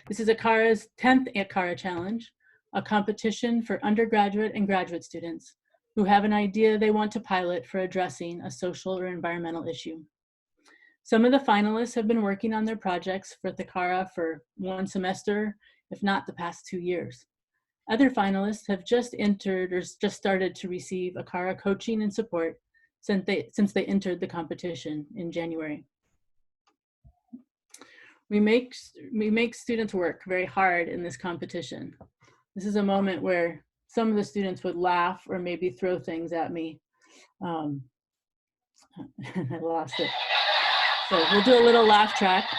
This is Acara's 10th Acara Challenge, a competition for undergraduate and graduate students who have an idea they want to pilot for addressing a social or environmental issue. Some of the finalists have been working on their projects for Acara for one semester, if not the past 2 years. Other finalists have just entered or just started to receive Acara coaching and support since they entered the competition in January. We make students work very hard in this competition. This is a moment where some of the students would laugh or maybe throw things at me. I lost it. So we'll do a little laugh track.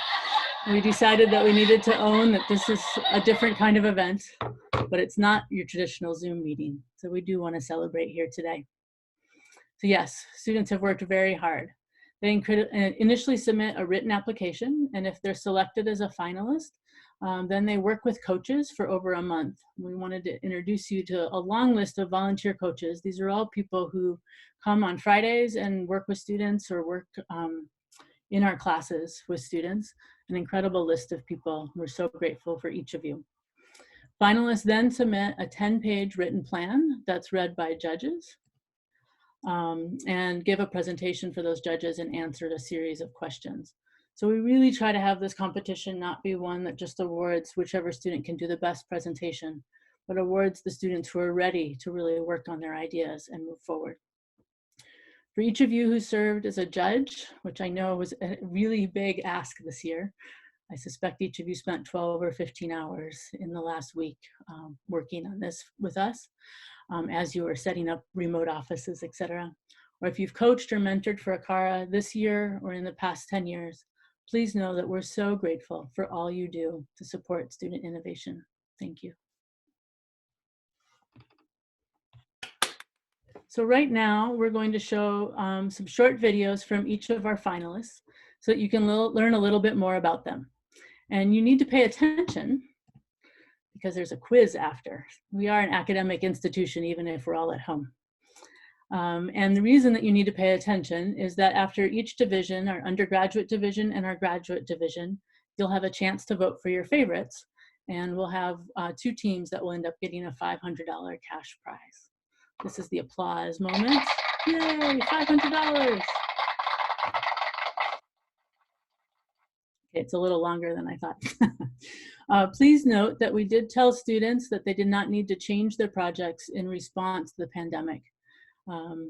We decided that we needed to own that this is a different kind of event, but it's not your traditional Zoom meeting. So we do want to celebrate here today. So yes, students have worked very hard. They initially submit a written application, and if they're selected as a finalist, then they work with coaches for over a month. We wanted to introduce you to a long list of volunteer coaches. These are all people who come on Fridays and work with students or work in our classes with students. An incredible list of people. We're so grateful for each of you. Finalists then submit a 10-page written plan that's read by judges and give a presentation for those judges and answer a series of questions. So we really try to have this competition not be one that just awards whichever student can do the best presentation, but awards the students who are ready to really work on their ideas and move forward. For each of you who served as a judge, which I know was a really big ask this year, I suspect each of you spent 12 or 15 hours in the last week working on this with us as you were setting up remote offices, etc. Or if you've coached or mentored for Acara this year or in the past 10 years, please know that we're so grateful for all you do to support student innovation. Thank you. So right now, we're going to show some short videos from each of our finalists so that you can learn a little bit more about them. And you need to pay attention because there's a quiz after. We are an academic institution, even if we're all at home. And the reason that you need to pay attention is that after each division, our undergraduate division and our graduate division, you'll have a chance to vote for your favorites. And we'll have 2 teams that will end up getting a $500 cash prize. This is the applause moment. Yay, $500. It's a little longer than I thought. Please note that we did tell students that they did not need to change their projects in response to the pandemic.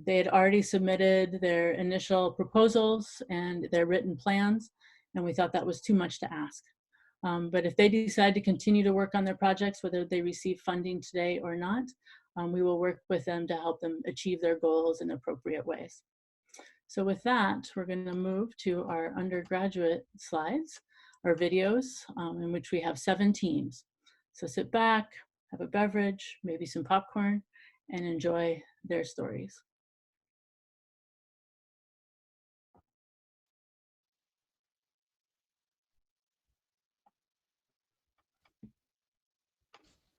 They had already submitted their initial proposals and their written plans, and we thought that was too much to ask. But if they decide to continue to work on their projects, whether they receive funding today or not, we will work with them to help them achieve their goals in appropriate ways. So with that, we're going to move to our undergraduate slides, our videos, in which we have 7 teams. So sit back, have a beverage, maybe some popcorn, and enjoy their stories.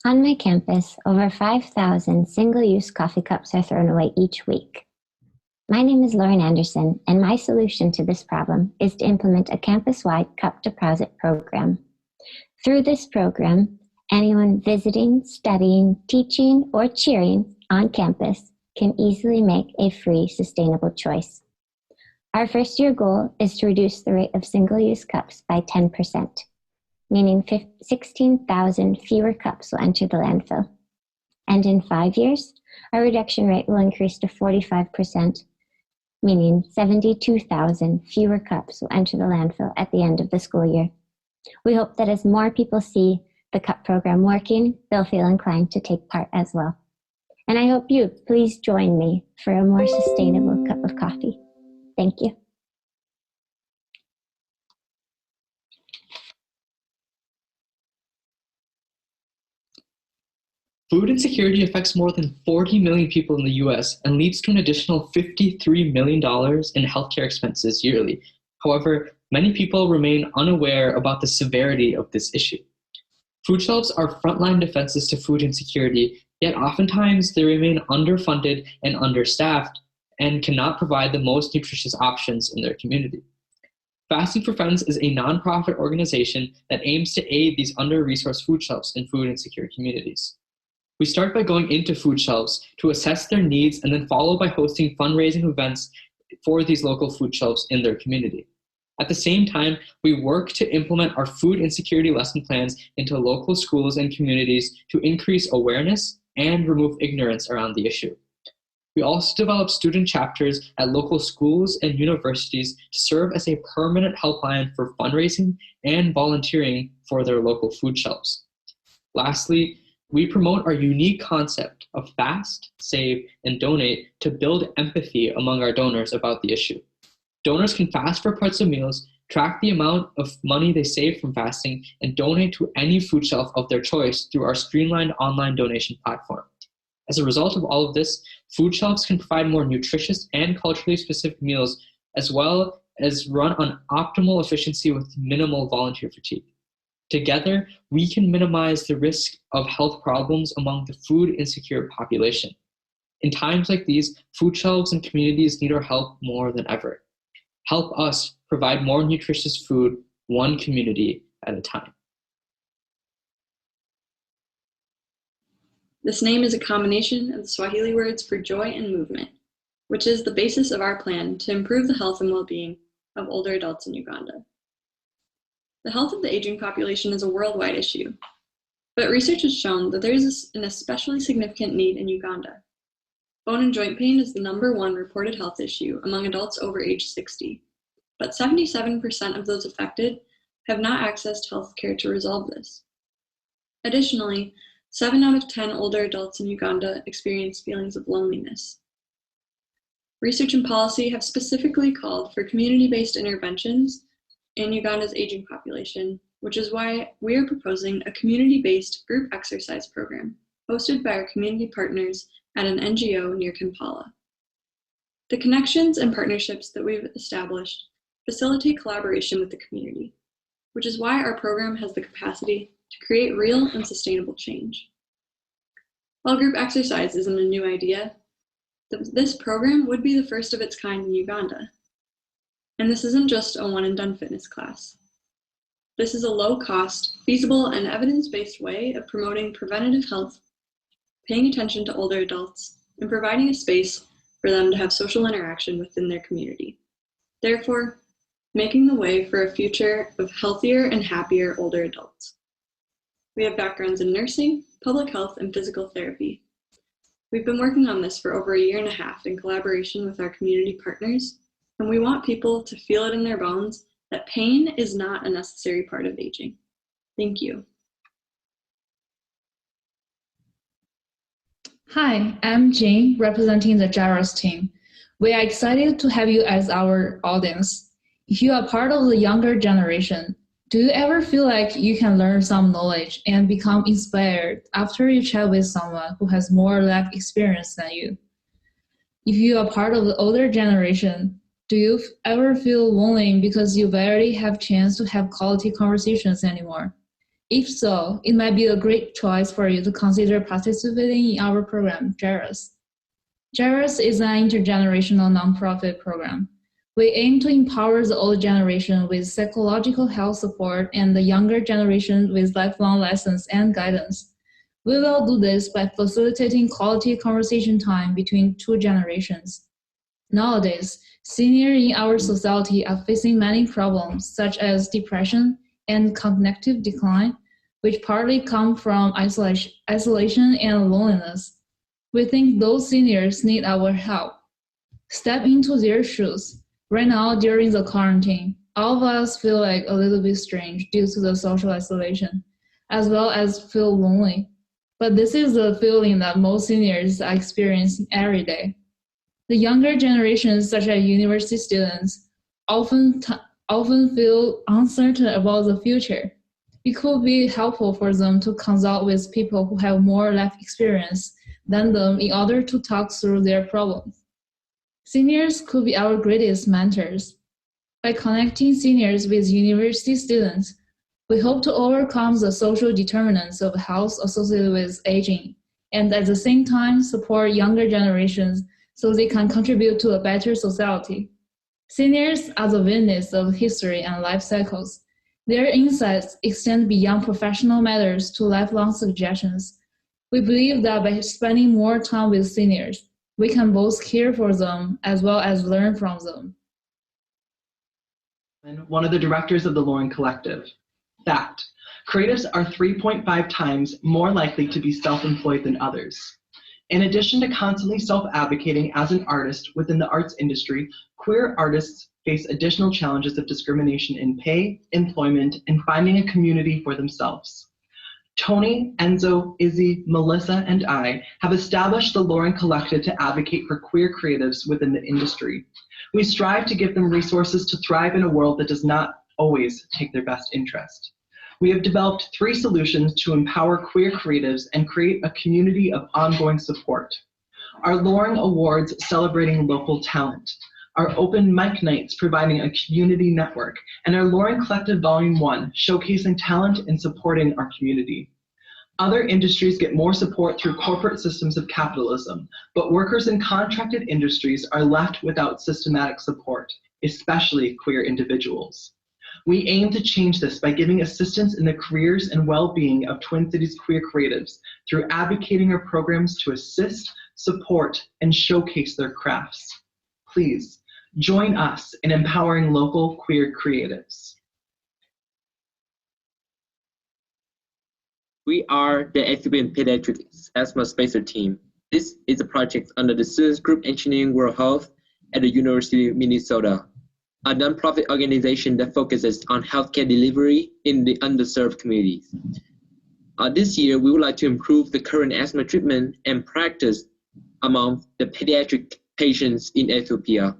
On my campus, over 5,000 single-use coffee cups are thrown away each week. My name is Lauren Anderson, and my solution to this problem is to implement a campus-wide cup deposit program. Through this program, anyone visiting, studying, teaching, or cheering on campus can easily make a free, sustainable choice. Our first-year goal is to reduce the rate of single-use cups by 10%, meaning 16,000 fewer cups will enter the landfill. And in 5 years, our reduction rate will increase to 45%, meaning 72,000 fewer cups will enter the landfill at the end of the school year. We hope that as more people see the cup program working, they'll feel inclined to take part as well. And I hope you please join me for a more sustainable cup of coffee. Thank you. Food insecurity affects more than 40 million people in the US and leads to an additional $53 million in healthcare expenses yearly. However, many people remain unaware about the severity of this issue. Food shelves are frontline defenses to food insecurity, yet oftentimes they remain underfunded and understaffed and cannot provide the most nutritious options in their community. Fasting for Friends is a nonprofit organization that aims to aid these under-resourced food shelves in food insecure communities. We start by going into food shelves to assess their needs and then follow by hosting fundraising events for these local food shelves in their community. At the same time, we work to implement our food insecurity lesson plans into local schools and communities to increase awareness and remove ignorance around the issue. We also develop student chapters at local schools and universities to serve as a permanent helpline for fundraising and volunteering for their local food shelves. Lastly, we promote our unique concept of fast, save, and donate to build empathy among our donors about the issue. Donors can fast for parts of meals, track the amount of money they save from fasting, and donate to any food shelf of their choice through our streamlined online donation platform. As a result of all of this, food shelves can provide more nutritious and culturally specific meals, as well as run on optimal efficiency with minimal volunteer fatigue. Together, we can minimize the risk of health problems among the food insecure population. In times like these, food shelves and communities need our help more than ever. Help us provide more nutritious food, one community at a time. This name is a combination of the Swahili words for joy and movement, which is the basis of our plan to improve the health and well-being of older adults in Uganda. The health of the aging population is a worldwide issue, but research has shown that there is an especially significant need in Uganda. Bone and joint pain is the #1 reported health issue among adults over age 60, but 77% of those affected have not accessed health care to resolve this. Additionally, 7 out of 10 older adults in Uganda experience feelings of loneliness. Research and policy have specifically called for community-based interventions in Uganda's aging population, which is why we are proposing a community-based group exercise program hosted by our community partners at an NGO near Kampala. The connections and partnerships that we've established facilitate collaboration with the community, which is why our program has the capacity to create real and sustainable change. While group exercise isn't a new idea, this program would be the first of its kind in Uganda. And this isn't just a one-and-done fitness class. This is a low-cost, feasible, and evidence-based way of promoting preventative health, paying attention to older adults, and providing a space for them to have social interaction within their community. Therefore, making the way for a future of healthier and happier older adults. We have backgrounds in nursing, public health, and physical therapy. We've been working on this for over 1.5 years in collaboration with our community partners, and we want people to feel it in their bones that pain is not a necessary part of aging. Thank you. Hi, I'm Jane, representing the Acara team. We are excited to have you as our audience. If you are part of the younger generation, do you ever feel like you can learn some knowledge and become inspired after you chat with someone who has more life experience than you? If you are part of the older generation, do you ever feel lonely because you barely have chance to have quality conversations anymore? If so, it might be a great choice for you to consider participating in our program, JERAS. JERAS is an intergenerational nonprofit program. We aim to empower the old generation with psychological health support and the younger generation with lifelong lessons and guidance. We will do this by facilitating quality conversation time between 2 generations. Nowadays, seniors in our society are facing many problems such as depression and cognitive decline, which partly come from isolation and loneliness. We think those seniors need our help. Step into their shoes. Right now, during the quarantine, all of us feel like a little bit strange due to the social isolation, as well as feel lonely. But this is a feeling that most seniors are experiencing every day. The younger generations, such as university students, often feel uncertain about the future. It could be helpful for them to consult with people who have more life experience than them in order to talk through their problems. Seniors could be our greatest mentors. By connecting seniors with university students, we hope to overcome the social determinants of health associated with aging, and at the same time support younger generations so they can contribute to a better society. Seniors are the witness of history and life cycles. Their insights extend beyond professional matters to lifelong suggestions. We believe that by spending more time with seniors, we can both care for them as well as learn from them. One of the directors of the Loring Collective. Fact: creatives are 3.5 times more likely to be self-employed than others. In addition to constantly self-advocating as an artist within the arts industry, queer artists face additional challenges of discrimination in pay, employment, and finding a community for themselves. Tony, Enzo, Izzy, Melissa, and I have established the Loring Collective to advocate for queer creatives within the industry. We strive to give them resources to thrive in a world that does not always take their best interest. We have developed 3 solutions to empower queer creatives and create a community of ongoing support. Our Loring Awards celebrating local talent, our open mic nights providing a community network, and our Loring Collective Volume 1 showcasing talent and supporting our community. Other industries get more support through corporate systems of capitalism, but workers in contracted industries are left without systematic support, especially queer individuals. We aim to change this by giving assistance in the careers and well-being of Twin Cities queer creatives through advocating our programs to assist, support, and showcase their crafts. Please join us in empowering local queer creatives. We are the Ethiopian Pediatric Asthma Spacer Team. This is a project under the Students Group Engineering World Health at the University of Minnesota, a nonprofit organization that focuses on healthcare delivery in the underserved communities. This year, we would like to improve the current asthma treatment and practice among the pediatric patients in Ethiopia.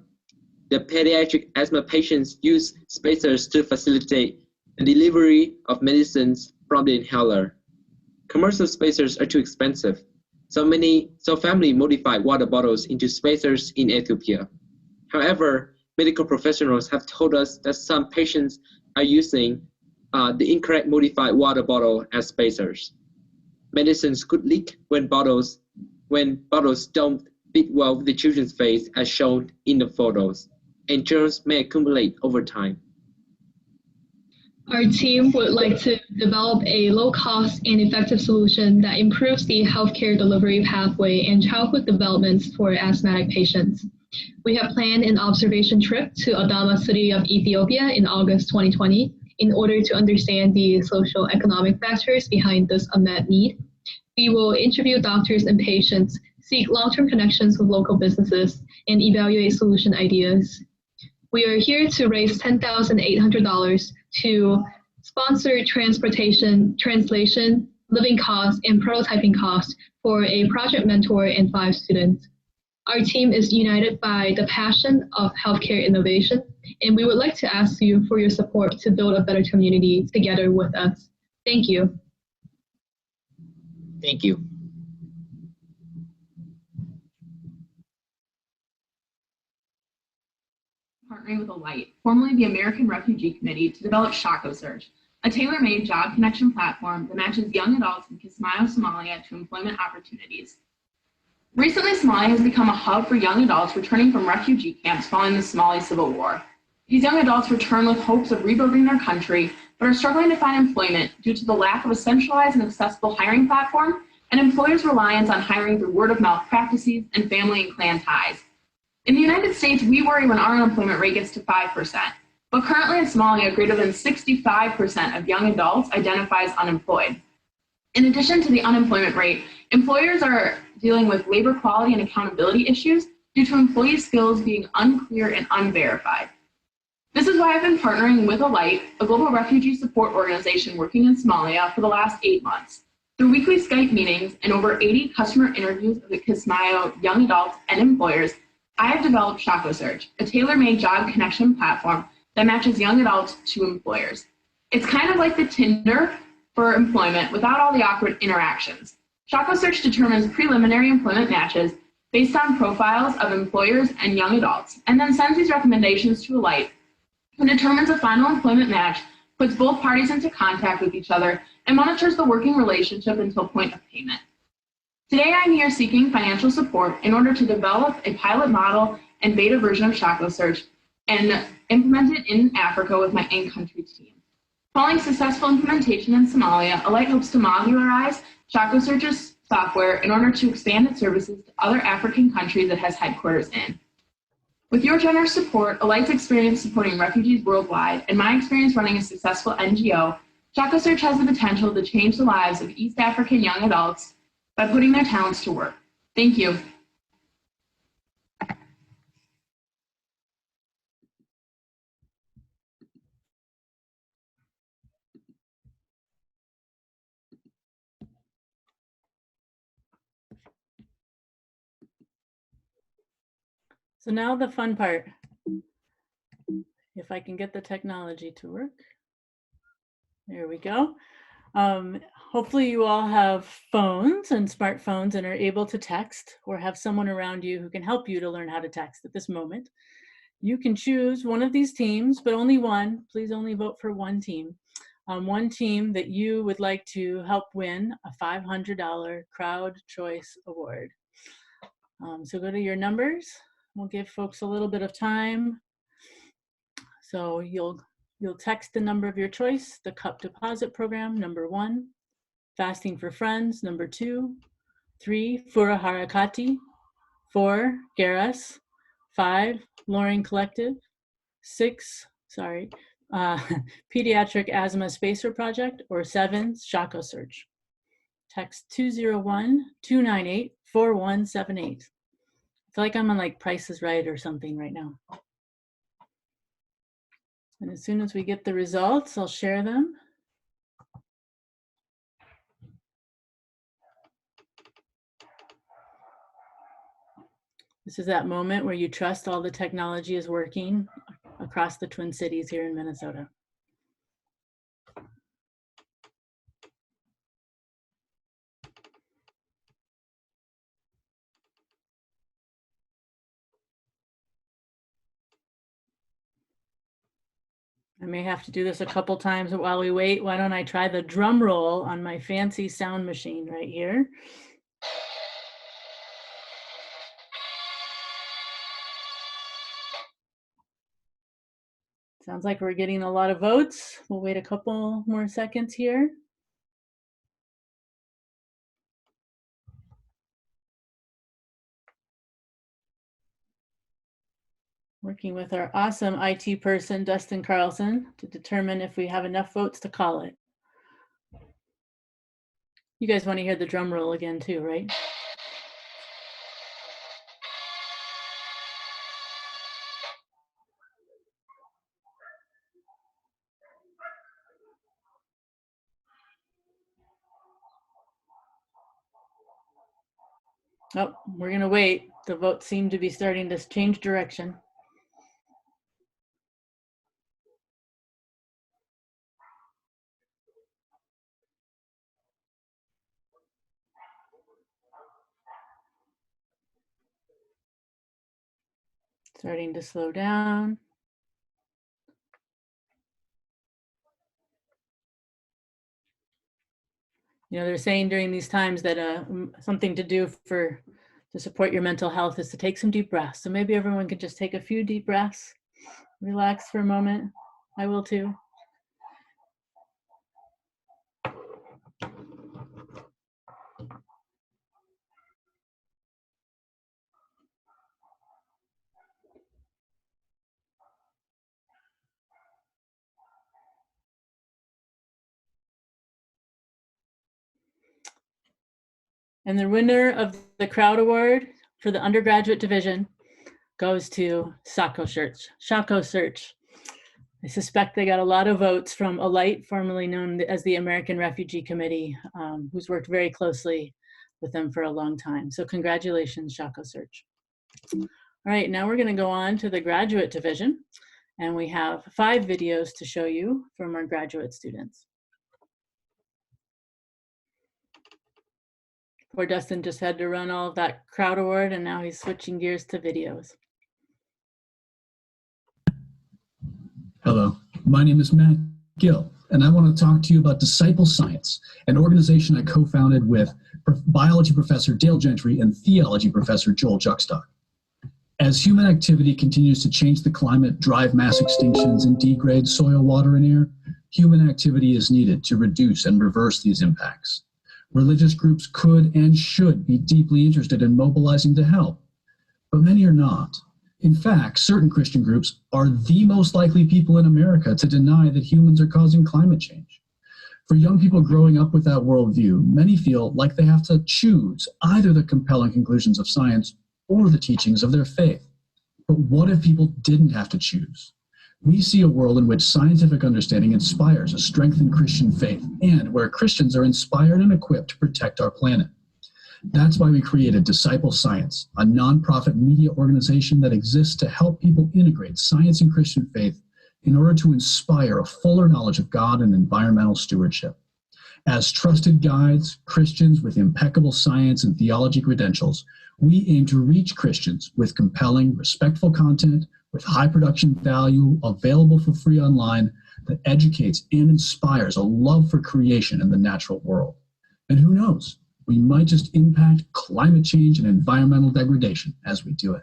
The pediatric asthma patients use spacers to facilitate the delivery of medicines from the inhaler. Commercial spacers are too expensive, so family modify water bottles into spacers in Ethiopia. However, medical professionals have told us that some patients are using the incorrect modified water bottle as spacers. Medicines could leak when bottles don't fit well with the children's face as shown in the photos, and germs may accumulate over time. Our team would like to develop a low-cost and effective solution that improves the healthcare delivery pathway and childhood developments for asthmatic patients. We have planned an observation trip to Adama city of Ethiopia in August 2020 in order to understand the social economic factors behind this unmet need. We will interview doctors and patients, seek long-term connections with local businesses, and evaluate solution ideas. We are here to raise $10,800 to sponsor transportation, translation, living costs, and prototyping costs for a project mentor and 5 students. Our team is united by the passion of healthcare innovation, and we would like to ask you for your support to build a better community together with us. Thank you. Thank you. Partnering with Alight, formerly the American Refugee Committee, to develop Shako Search, a tailor-made job connection platform that matches young adults in Kismayo, Somalia to employment opportunities. Recently, Somalia has become a hub for young adults returning from refugee camps following the Somali civil war. These young adults return with hopes of rebuilding their country, but are struggling to find employment due to the lack of a centralized and accessible hiring platform and employers' reliance on hiring through word-of-mouth practices and family and clan ties. In the United States, we worry when our unemployment rate gets to 5%, but currently in Somalia, greater than 65% of young adults identify as unemployed. In addition to the unemployment rate, employers are dealing with labor quality and accountability issues due to employee skills being unclear and unverified. This is why I've been partnering with Alight, a global refugee support organization working in Somalia for the last 8 months. Through weekly Skype meetings and over 80 customer interviews of the Kismayo young adults and employers, I have developed Shako Search, a tailor-made job connection platform that matches young adults to employers. It's kind of like the Tinder for employment without all the awkward interactions. Shako Search determines preliminary employment matches based on profiles of employers and young adults, and then sends these recommendations to Alight, who determines a final employment match, puts both parties into contact with each other, and monitors the working relationship until point of payment. Today, I'm here seeking financial support in order to develop a pilot model and beta version of Shako Search and implement it in Africa with my in-country team. Following successful implementation in Somalia, Alight hopes to modularize ShakaSearch's software in order to expand its services to other African countries it has headquarters in. With your generous support, Alight's experience supporting refugees worldwide, and my experience running a successful NGO, ShakaSearch has the potential to change the lives of East African young adults by putting their talents to work. Thank you. So now the fun part. If I can get the technology to work. There we go. Hopefully you all have phones and smartphones and are able to text, or have someone around you who can help you to learn how to text at this moment. You can choose one of these teams, but only one. Please only vote for one team. One team that you would like to help win a $500 Crowd Choice Award. So go to your numbers. We'll give folks a little bit of time. So you'll text the number of your choice, the Cup Deposit Program, number 1, Fasting for Friends, number 2, 3, Fura Harakati, 4, Garas, 5, Loring Collective, 6, Pediatric Asthma Spacer Project, or 7, ShakaSearch. Text 201-298-4178. I feel like I'm on like Price is Right or something right now. And as soon as we get the results, I'll share them. This is that moment where you trust all the technology is working across the Twin Cities here in Minnesota. I may have to do this a couple times while we wait. Why don't I try the drum roll on my fancy sound machine right here? Sounds like we're getting a lot of votes. We'll wait a couple more seconds here. Working with our awesome IT person, Dustin Carlson, to determine if we have enough votes to call it. You guys want to hear the drum roll again too, right? Oh, we're gonna wait. The votes seem to be starting to change direction. Starting to slow down. You know, they're saying during these times that something to do to support your mental health is to take some deep breaths. So maybe everyone could just take a few deep breaths, relax for a moment. I will too. And the winner of the Crowd Award for the undergraduate division goes to ShakaSearch. I suspect they got a lot of votes from Alight, formerly known as the American Refugee Committee, who's worked very closely with them for a long time. So congratulations, ShakaSearch. All right, now we're gonna go on to the graduate division, and we have 5 videos to show you from our graduate students. Poor Dustin just had to run all of that Crowd Award, and now he's switching gears to videos. Hello, my name is Matt Gill, and I want to talk to you about Disciple Science, an organization I co-founded with biology professor Dale Gentry and theology professor Joel Juxtag. As human activity continues to change the climate, drive mass extinctions, and degrade soil, water, and air, human activity is needed to reduce and reverse these impacts. Religious groups could and should be deeply interested in mobilizing to help, but many are not. In fact, certain Christian groups are the most likely people in America to deny that humans are causing climate change. For young people growing up with that worldview, many feel like they have to choose either the compelling conclusions of science or the teachings of their faith. But what if people didn't have to choose? We see a world in which scientific understanding inspires a strengthened Christian faith and where Christians are inspired and equipped to protect our planet. That's why we created Disciple Science, a nonprofit media organization that exists to help people integrate science and Christian faith in order to inspire a fuller knowledge of God and environmental stewardship. As trusted guides, Christians with impeccable science and theology credentials, we aim to reach Christians with compelling, respectful content, with high production value, available for free online, that educates and inspires a love for creation and the natural world. And who knows, we might just impact climate change and environmental degradation as we do it.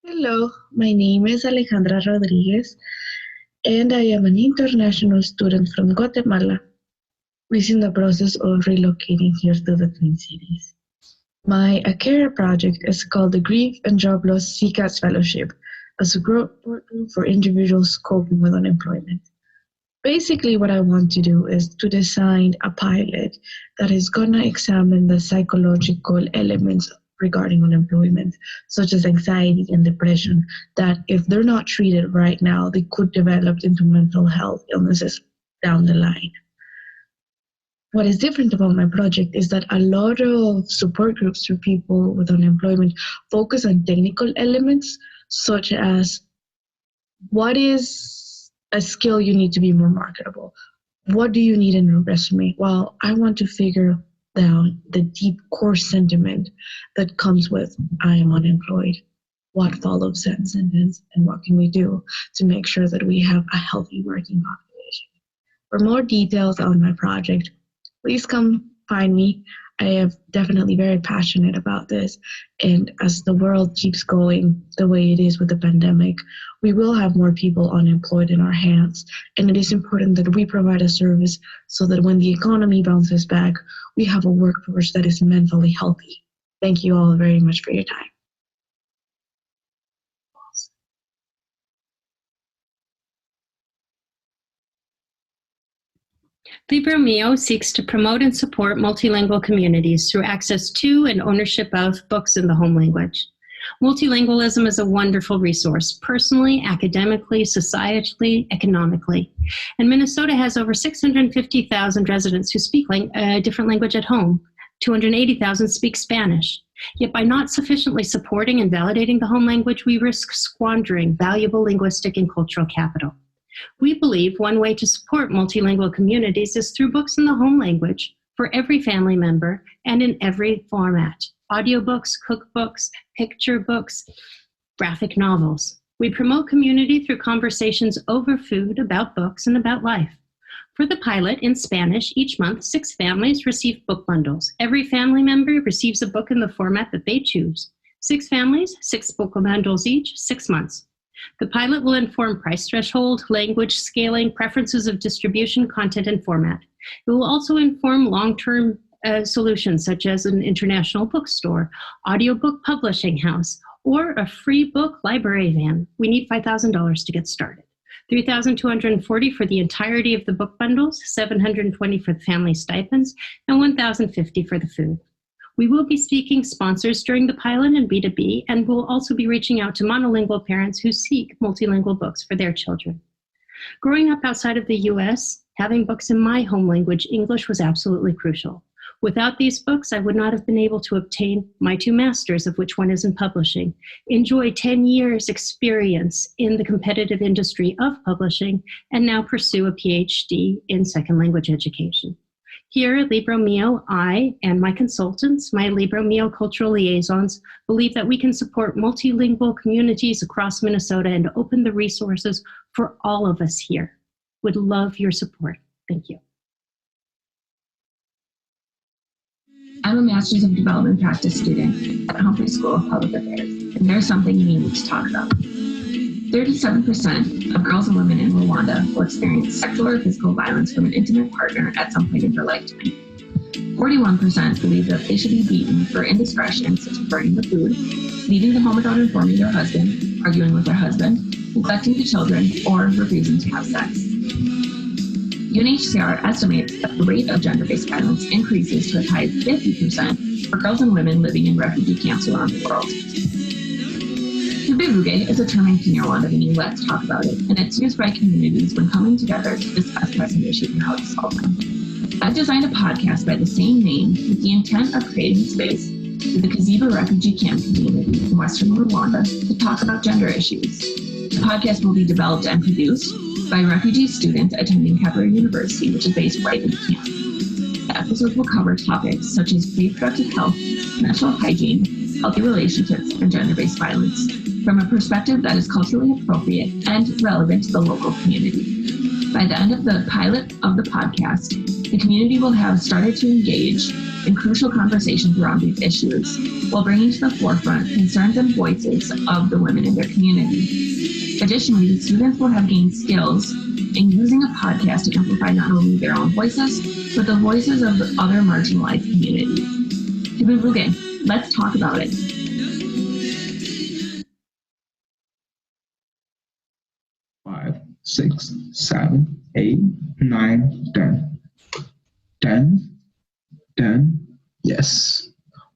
Hello, my name is Alejandra Rodriguez, and I am an international student from Guatemala, who is in the process of relocating here to the Twin Cities. My Acara project is called the Grief and Job Loss CCAS Fellowship, a support group for individuals coping with unemployment. Basically, what I want to do is to design a pilot that is going to examine the psychological elements regarding unemployment, such as anxiety and depression, that if they're not treated right now, they could develop into mental health illnesses down the line. What is different about my project is that a lot of support groups for people with unemployment focus on technical elements, such as what is a skill you need to be more marketable? What do you need in your resume? Well, I want to figure down the deep core sentiment that comes with I am unemployed. What follows that sentence, and what can we do to make sure that we have a healthy working population? For more details on my project, please come find me. I am definitely very passionate about this, and as the world keeps going the way it is with the pandemic, we will have more people unemployed in our hands, and it is important that we provide a service so that when the economy bounces back, we have a workforce that is mentally healthy. Thank you all very much for your time. Libro Mio seeks to promote and support multilingual communities through access to and ownership of books in the home language. Multilingualism is a wonderful resource, personally, academically, societally, economically. And Minnesota has over 650,000 residents who speak a different language at home. 280,000 speak Spanish. Yet by not sufficiently supporting and validating the home language, we risk squandering valuable linguistic and cultural capital. We believe one way to support multilingual communities is through books in the home language for every family member and in every format: audiobooks, cookbooks, picture books, graphic novels. We promote community through conversations over food, about books, and about life. For the pilot in Spanish, each month, 6 families receive book bundles. Every family member receives a book in the format that they choose. 6 families, 6 book bundles each, 6 months. The pilot will inform price threshold, language scaling, preferences of distribution, content, and format. It will also inform long-term solutions such as an international bookstore, audiobook publishing house, or a free book library van. We need $5,000 to get started. $3,240 for the entirety of the book bundles, $720 for the family stipends, and $1,050 for the food. We will be seeking sponsors during the pilot and B2B, and we'll also be reaching out to monolingual parents who seek multilingual books for their children. Growing up outside of the US, having books in my home language, English, was absolutely crucial. Without these books, I would not have been able to obtain my 2 masters, of which one is in publishing, enjoy 10 years experience in the competitive industry of publishing, and now pursue a PhD in second language education. Here at Libro Mio, I and my consultants, my Libro Mio cultural liaisons, believe that we can support multilingual communities across Minnesota and open the resources for all of us here. Would love your support. Thank you. I'm a Master's of Development Practice student at Humphrey School of Public Affairs, and there's something we need to talk about. 37% of girls and women in Rwanda will experience sexual or physical violence from an intimate partner at some point in their lifetime. 41% believe that they should be beaten for indiscretions such as burning the food, leaving the home without informing their husband, arguing with their husband, neglecting the children, or refusing to have sex. UNHCR estimates that the rate of gender-based violence increases to as high as 50% for girls and women living in refugee camps around the world. Tubivuge is a term in Kinyarwanda meaning let's talk about it, and it's used by communities when coming together to discuss pressing issues and how to solve them. I've designed a podcast by the same name with the intent of creating space for the Kaziba refugee camp community in Western Rwanda to talk about gender issues. The podcast will be developed and produced by refugee students attending Kepler University, which is based right in the camp. The episodes will cover topics such as reproductive health, menstrual hygiene, healthy relationships, and gender-based violence from a perspective that is culturally appropriate and relevant to the local community. By the end of the pilot of the podcast, the community will have started to engage in crucial conversations around these issues while bringing to the forefront concerns and voices of the women in their community. Additionally, the students will have gained skills in using a podcast to amplify not only their own voices, but the voices of the other marginalized communities. Tubivuge, let's talk about it. Five, 6, 7, 8, 9, 10. 10. Yes.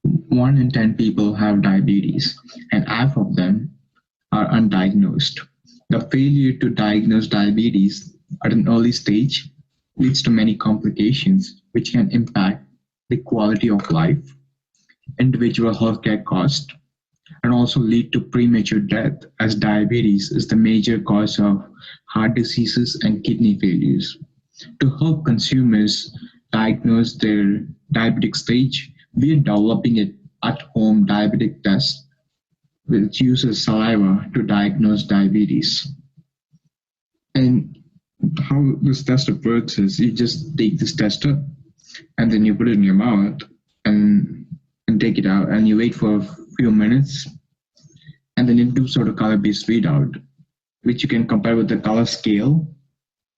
1 in 10 people have diabetes, and half of them are undiagnosed. The failure to diagnose diabetes at an early stage leads to many complications, which can impact the quality of life, individual healthcare costs, and also lead to premature death, as diabetes is the major cause of heart diseases and kidney failures. To help consumers diagnose their diabetic stage, we are developing an at-home diabetic test which uses saliva to diagnose diabetes. And how this tester works is you just take this tester and then you put it in your mouth and take it out, and you wait for a few minutes, and then it gives sort of color-based readout, which you can compare with the color scale,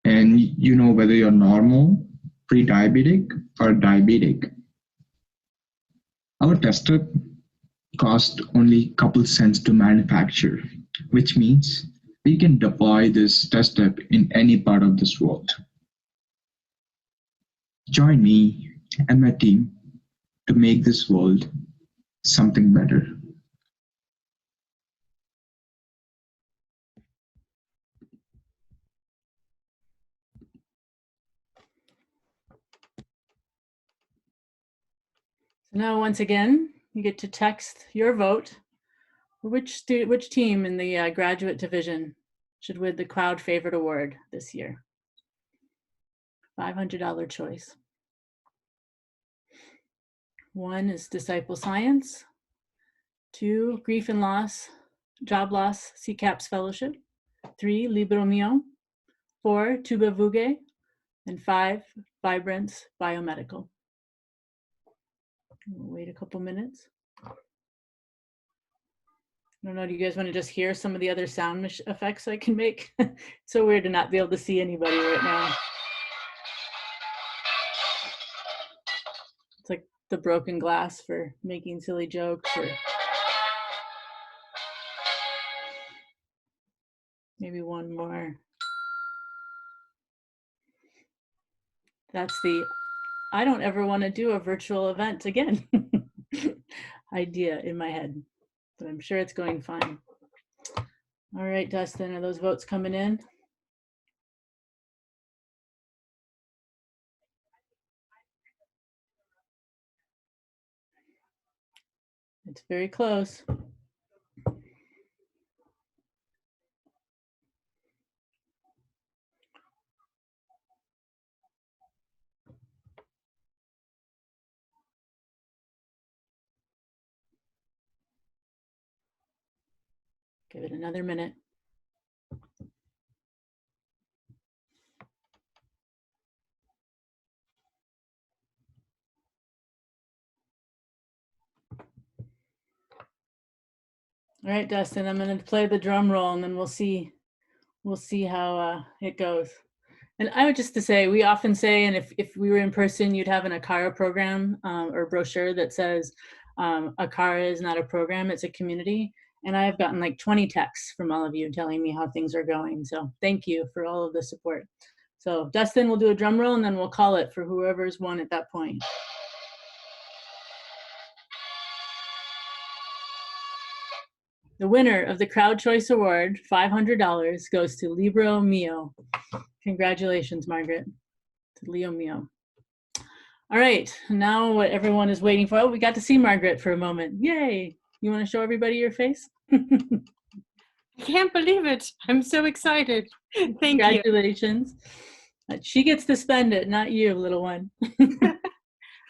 and you know whether you're normal, pre-diabetic, or diabetic. Our tester cost only a couple cents to manufacture, which means we can deploy this test step in any part of this world. Join me and my team to make this world something better. So now, once again, you get to text your vote for which team in the graduate division should win the crowd favorite award this year. $500 choice. 1 is Disciple Science. 2, Grief and Loss, Job Loss, CCAPS Fellowship. 3, Libro Mio. 4, Tubivuge. And 5, Vibrance Biomedical. We'll wait a couple minutes. I don't know, do you guys want to just hear some of the other sound effects I can make? It's so weird to not be able to see anybody right now. It's like the broken glass for making silly jokes, or maybe one more. That's the I don't ever want to do a virtual event again idea in my head, but I'm sure it's going fine. All right, Dustin, are those votes coming in? It's very close. Give it another minute. All right, Dustin, I'm going to play the drum roll and then we'll see how it goes. And I would just to say, we often say, and if we were in person, you'd have an Acara program or brochure that says Acara is not a program, it's a community. And I have gotten like 20 texts from all of you telling me how things are going. So thank you for all of the support. So Dustin will do a drum roll and then we'll call it for whoever's won at that point. The winner of the Crowd Choice Award, $500, goes to Libro Mio. Congratulations, Margaret, to Leo Mio. All right, now what everyone is waiting for. Oh, we got to see Margaret for a moment. Yay. You want to show everybody your face? I can't believe it. I'm so excited. Thank you. Congratulations. She gets to spend it, not you, little one.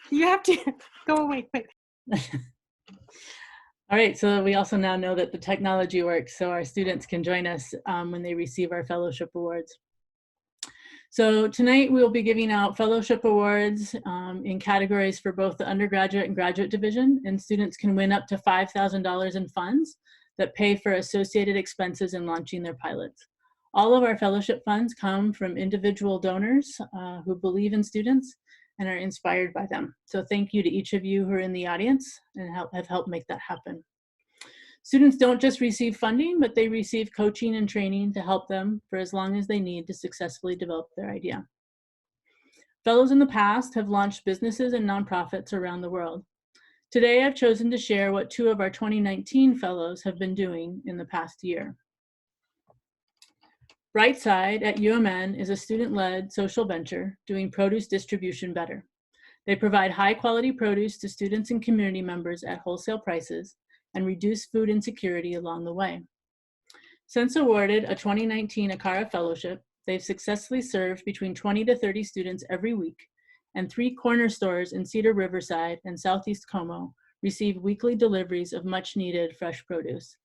You have to go away quick. All right, so we also now know that the technology works, so our students can join us when they receive our fellowship awards. So tonight we'll be giving out fellowship awards in categories for both the undergraduate and graduate division, and students can win up to $5,000 in funds that pay for associated expenses in launching their pilots. All of our fellowship funds come from individual donors who believe in students and are inspired by them. So thank you to each of you who are in the audience and have helped make that happen. Students don't just receive funding, but they receive coaching and training to help them for as long as they need to successfully develop their idea. Fellows in the past have launched businesses and nonprofits around the world. Today, I've chosen to share what 2 of our 2019 fellows have been doing in the past year. Brightside at UMN is a student-led social venture doing produce distribution better. They provide high-quality produce to students and community members at wholesale prices and reduce food insecurity along the way. Since awarded a 2019 Acara Fellowship, they've successfully served between 20 to 30 students every week, and 3 corner stores in Cedar Riverside and Southeast Como receive weekly deliveries of much-needed fresh produce.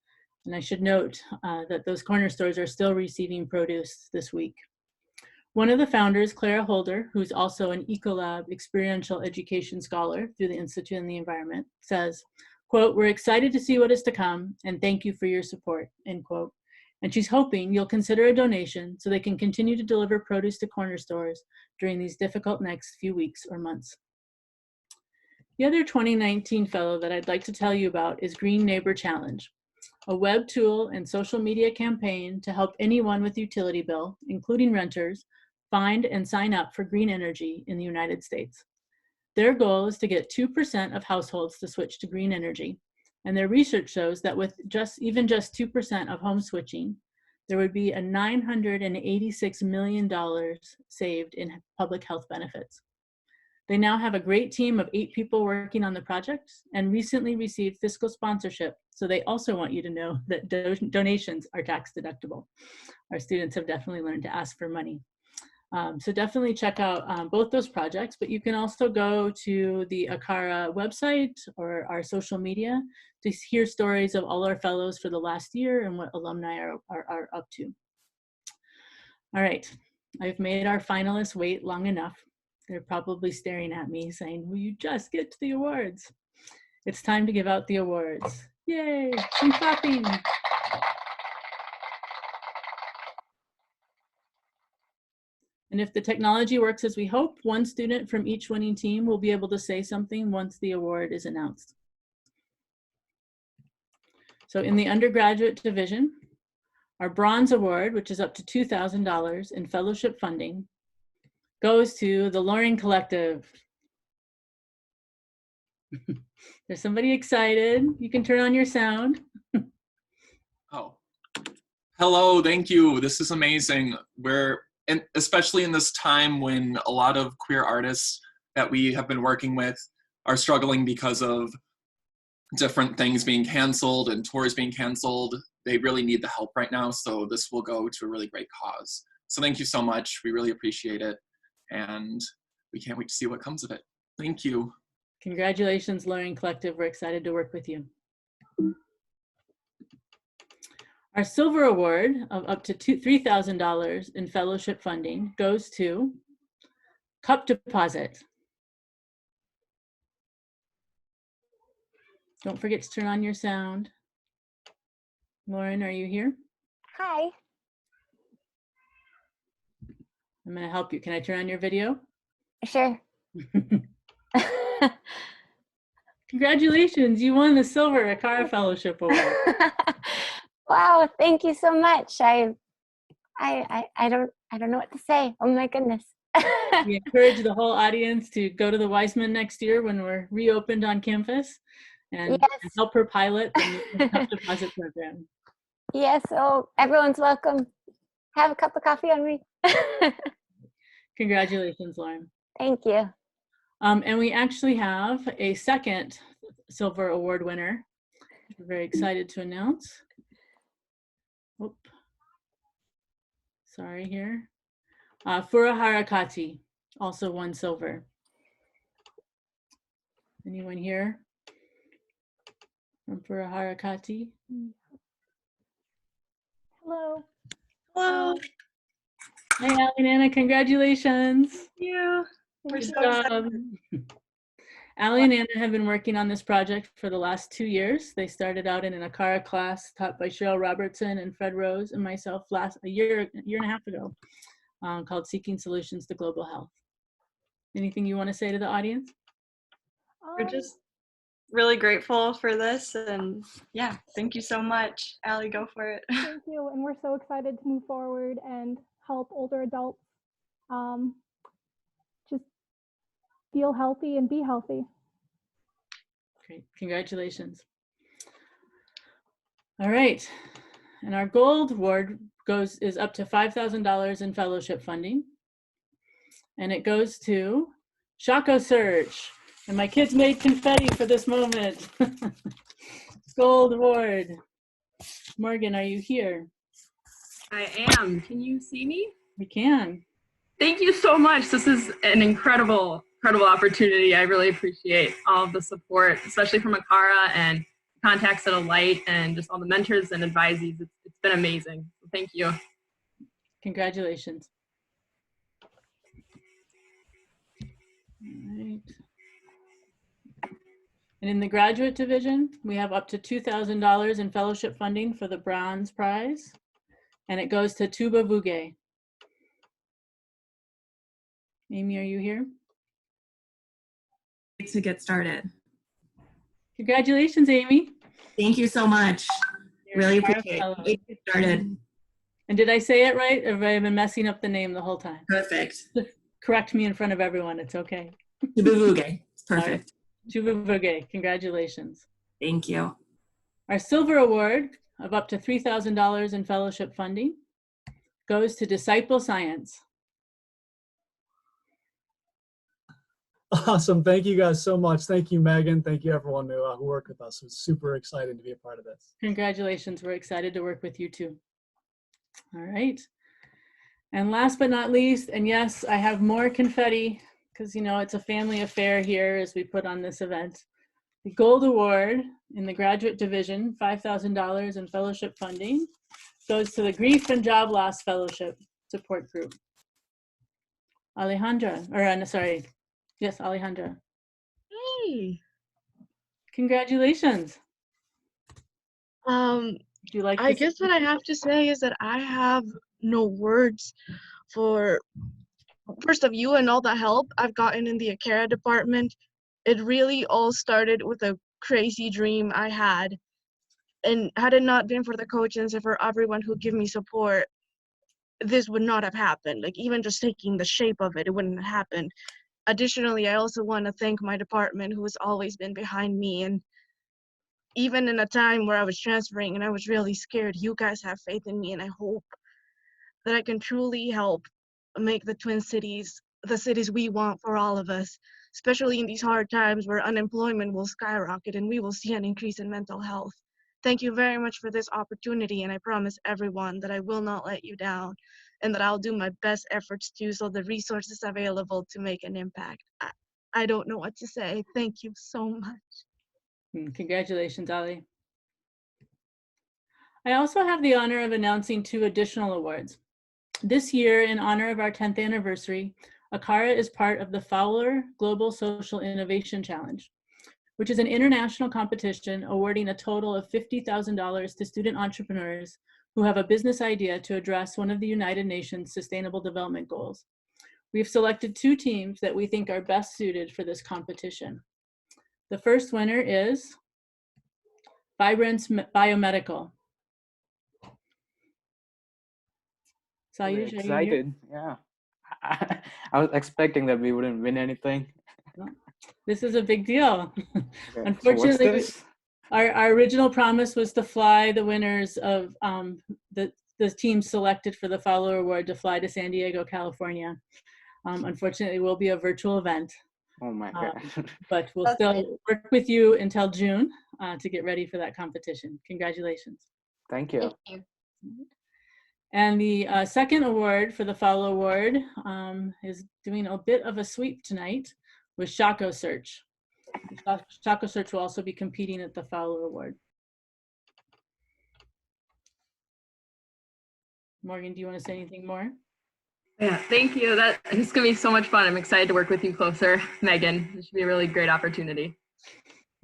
And I should note that those corner stores are still receiving produce this week. One of the founders, Clara Holder, who's also an Ecolab experiential education scholar through the Institute and the Environment, says, quote, "We're excited to see what is to come and thank you for your support," end quote. And she's hoping you'll consider a donation so they can continue to deliver produce to corner stores during these difficult next few weeks or months. The other 2019 fellow that I'd like to tell you about is Green Neighbor Challenge, a web tool and social media campaign to help anyone with utility bill, including renters, find and sign up for green energy in the United States. Their goal is to get 2% of households to switch to green energy. And their research shows that with even just 2% of home switching, there would be a $986 million saved in public health benefits. They now have a great team of 8 people working on the project and recently received fiscal sponsorship. So they also want you to know that donations are tax deductible. Our students have definitely learned to ask for money. So definitely check out both those projects, but you can also go to the Acara website or our social media to hear stories of all our fellows for the last year and what alumni are up to. All right, I've made our finalists wait long enough. They're probably staring at me saying, will you just get to the awards? It's time to give out the awards. Yay, some clapping. And if the technology works as we hope, one student from each winning team will be able to say something once the award is announced. So in the undergraduate division, our bronze award, which is up to $2,000 in fellowship funding, goes to the Loring Collective. There's somebody excited. You can turn on your sound. Oh, hello, thank you. This is amazing. And especially in this time when a lot of queer artists that we have been working with are struggling because of different things being canceled and tours being canceled. They really need the help right now, so this will go to a really great cause. So thank you so much. We really appreciate it, and we can't wait to see what comes of it. Thank you. Congratulations, Loring Collective. We're excited to work with you. Our silver award of up to $3,000 in fellowship funding goes to Cup Deposit. Don't forget to turn on your sound. Lauren, are you here? Hi. I'm going to help you. Can I turn on your video? Sure. Congratulations, you won the Silver Acara Fellowship Award. Wow, thank you so much. I don't know what to say. Oh my goodness. We encourage the whole audience to go to the Weissman next year when we're reopened on campus and help her pilot the Tough Deposit program. Yes, oh, everyone's welcome. Have a cup of coffee on me. Congratulations, Lauren. Thank you. And we actually have a second Silver Award winner, which we're very excited to announce. Oop. Sorry here. Furahara Kati also won silver. Anyone here from Furahara Kati? Hello. Hello. Hi, Ali and Anna, congratulations. Thank you. Good job. Ali and Anna have been working on this project for the last 2 years. They started out in an Acara class taught by Cheryl Robertson and Fred Rose and myself a year and a half ago, called Seeking Solutions to Global Health. Anything you want to say to the audience? We're just really grateful for this, and yeah, thank you so much. Allie, go for it. Thank you, and we're so excited to move forward and help older adults just feel healthy and be healthy. Great, congratulations. All right, and our gold award is up to $5,000 in fellowship funding, and it goes to Shaco Search. And my kids made confetti for this moment. Gold award. Morgan, are you here? I am. Can you see me? We can. Thank you so much. This is an incredible opportunity. I really appreciate all of the support, especially from Acara and contacts at Alight and just all the mentors and advisees. It's been amazing. So thank you. Congratulations. All right. And in the graduate division, we have up to $2,000 in fellowship funding for the Bronze Prize, and it goes to Tuba Vuge. Amy, are you here? To get started. Congratulations, Amy. Thank you so much. Really appreciate it. Get started. And did I say it right, or have I been messing up the name the whole time? Perfect. Just correct me in front of everyone. It's okay. Tuba Vuge. It's perfect. Tuba Vuge, congratulations. Thank you. Our silver award of up to $3,000 in fellowship funding goes to Disciple Science. Awesome. Thank you guys so much. Thank you, Megan. Thank you, everyone who worked with us. It's super exciting to be a part of this. Congratulations. We're excited to work with you too. All right. And last but not least, and yes, I have more confetti because, you know, it's a family affair here as we put on this event. The gold award in the graduate division, $5,000 in fellowship funding, goes to the Grief and Job Loss Fellowship Support Group. Alejandra, or sorry, yes, Alejandra. Hey. Congratulations. Do you like I guess what I have to say is that I have no words for, first of you and all the help I've gotten in the Acara department. It really all started with a crazy dream I had. And had it not been for the coaches and for everyone who gave me support, this would not have happened. Like, even just taking the shape of it, it wouldn't have happened. Additionally, I also want to thank my department who has always been behind me. And even in a time where I was transferring and I was really scared, you guys have faith in me, and I hope that I can truly help make the Twin Cities the cities we want for all of us, especially in these hard times where unemployment will skyrocket and we will see an increase in mental health. Thank you very much for this opportunity, and I promise everyone that I will not let you down and that I'll do my best efforts to use all the resources available to make an impact. I don't know what to say. Thank you so much. Congratulations, Ali. I also have the honor of announcing 2 additional awards. This year, in honor of our 10th anniversary, Acara is part of the Fowler Global Social Innovation Challenge, which is an international competition awarding a total of $50,000 to student entrepreneurs who have a business idea to address one of the United Nations Sustainable Development Goals. We've selected 2 teams that we think are best suited for this competition. The first winner is Vibrance Biomedical. We're Sayush, are you here? excited. Yeah. I was expecting that we wouldn't win anything. This is a big deal. Okay, so what's Unfortunately, this? our original promise was to fly the winners of the team selected for the Follower Award to fly to San Diego, California. Unfortunately, it will be a virtual event. Oh my God. But we'll still work with you until June to get ready for that competition. Congratulations. Thank you. And the second award for the Follow Award is doing a bit of a sweep tonight with Shaco Search. Shaco Search will also be competing at the Follow Award. Morgan, do you want to say anything more? Yeah, thank you. That is going to be so much fun. I'm excited to work with you closer, Megan. This should be a really great opportunity.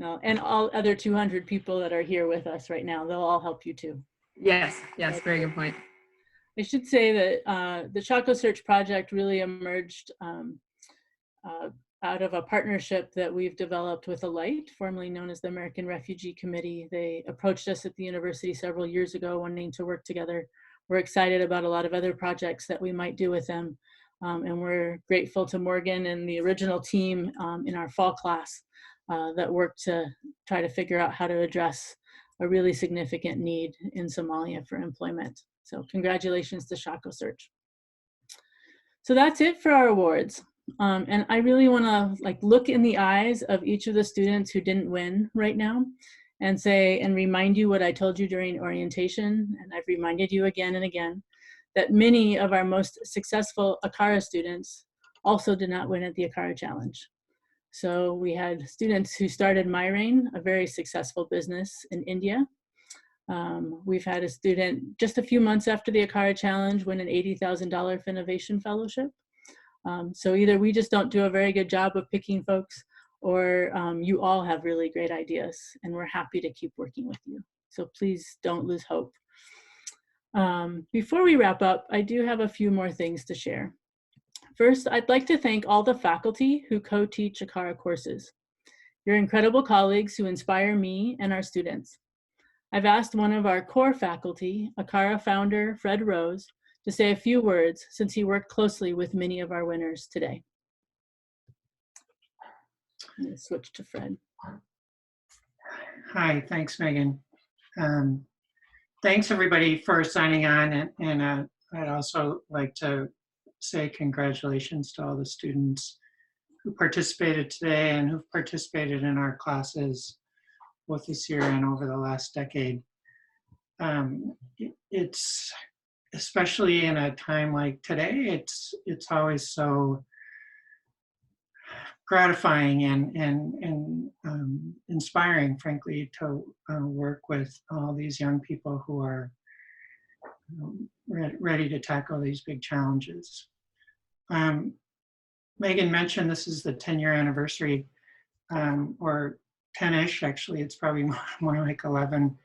No, and all other 200 people that are here with us right now, they'll all help you too. Yes, very good point. I should say that the Shaco Search project really emerged out of a partnership that we've developed with Alight, formerly known as the American Refugee Committee. They approached us at the university several years ago wanting to work together. We're excited about a lot of other projects that we might do with them. And we're grateful to Morgan and the original team in our fall class that worked to try to figure out how to address a really significant need in Somalia for employment. So congratulations to Shaco Search. So that's it for our awards. And I really want to look in the eyes of each of the students who didn't win right now and say and remind you what I told you during orientation, and I've reminded you again and again, that many of our most successful Acara students also did not win at the Acara Challenge. So we had students who started Myrain, a very successful business in India. We've had a student just a few months after the Acara Challenge win an $80,000 Innovation Fellowship. So either we just don't do a very good job of picking folks, or you all have really great ideas, and we're happy to keep working with you. So please don't lose hope. Before we wrap up, I do have a few more things to share. First, I'd like to thank all the faculty who co-teach Acara courses. You're incredible colleagues who inspire me and our students. I've asked one of our core faculty, Acara founder Fred Rose, to say a few words since he worked closely with many of our winners today. I'm going to switch to Fred. Hi, thanks, Megan. Thanks everybody for signing on, and I'd also like to say congratulations to all the students who participated today and who've participated in our classes both this year and over the last decade. It's, especially in a time like today, it's always so gratifying and inspiring, frankly, to work with all these young people who are ready to tackle these big challenges. Megan mentioned this is the 10-year anniversary, or 10-ish, actually, it's probably more like 11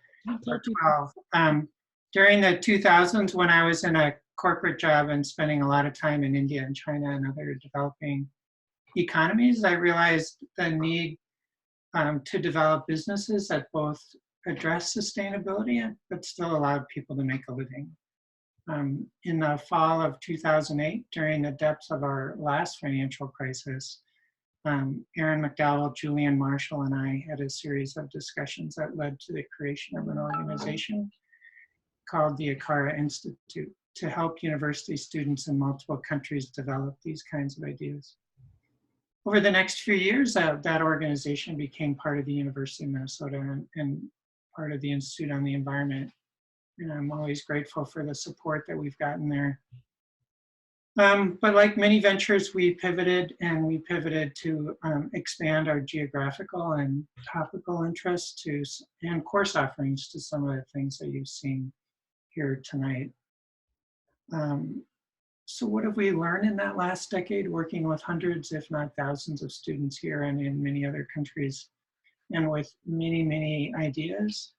or 12. During the 2000s, when I was in a corporate job and spending a lot of time in India and China and other developing economies, I realized the need to develop businesses that both address sustainability but still allowed people to make a living. In the fall of 2008, during the depths of our last financial crisis, Erin McDowell, Julian Marshall, and I had a series of discussions that led to the creation of an organization called the Acara Institute to help university students in multiple countries develop these kinds of ideas. Over the next few years, that organization became part of the University of Minnesota and part of the Institute on the Environment. And I'm always grateful for the support that we've gotten there. But like many ventures, we pivoted to expand our geographical and topical interests and course offerings to some of the things that you've seen here tonight. So what have we learned in that last decade, working with hundreds, if not thousands, of students here and in many other countries? and with many, many ideas.